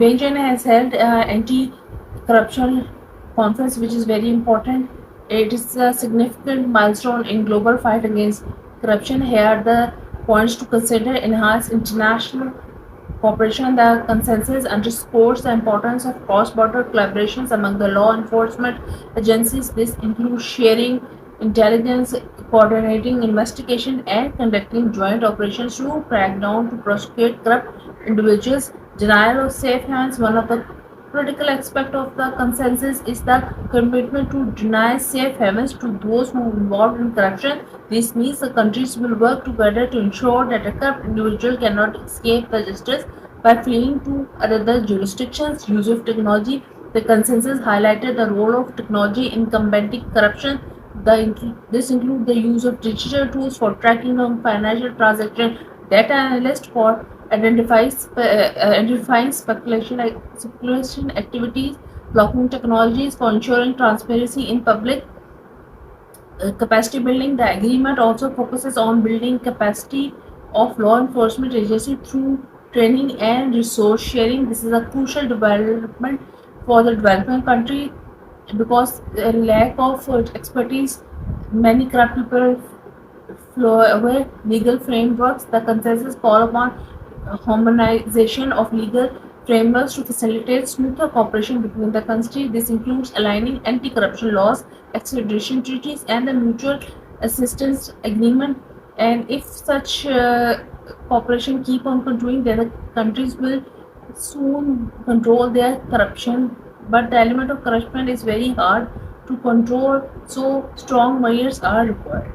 Beijing has held an anti-corruption conference, which is very important. It is a significant milestone in global fight against corruption. Here, the points to consider: enhance international cooperation. The consensus underscores the importance of cross-border collaborations among the law enforcement agencies. This includes sharing intelligence, coordinating investigation, and conducting joint operations to crack down to prosecute corrupt individuals. Denial of safe hands. One of the critical aspects of the consensus is the commitment to deny safe havens to those who are involved in corruption. This means the countries will work together to ensure that a corrupt individual cannot escape the justice by fleeing to other jurisdictions. Use of technology. The consensus highlighted the role of technology in combating corruption. This includes the use of digital tools for tracking down financial transactions, data analysts for identifying speculation activities, blocking technologies for ensuring transparency in public capacity building. The agreement also focuses on building capacity of law enforcement agencies through training and resource sharing. This is a crucial development for the developing country because a lack of expertise, many corrupt people flow away legal frameworks. The consensus call upon harmonization of legal frameworks to facilitate smoother cooperation between the countries. This includes aligning anti-corruption laws, extradition treaties, and the mutual assistance agreement. And if such cooperation keep on continuing, then the countries will soon control their corruption. But the element of corruption is very hard to control, so strong measures are required.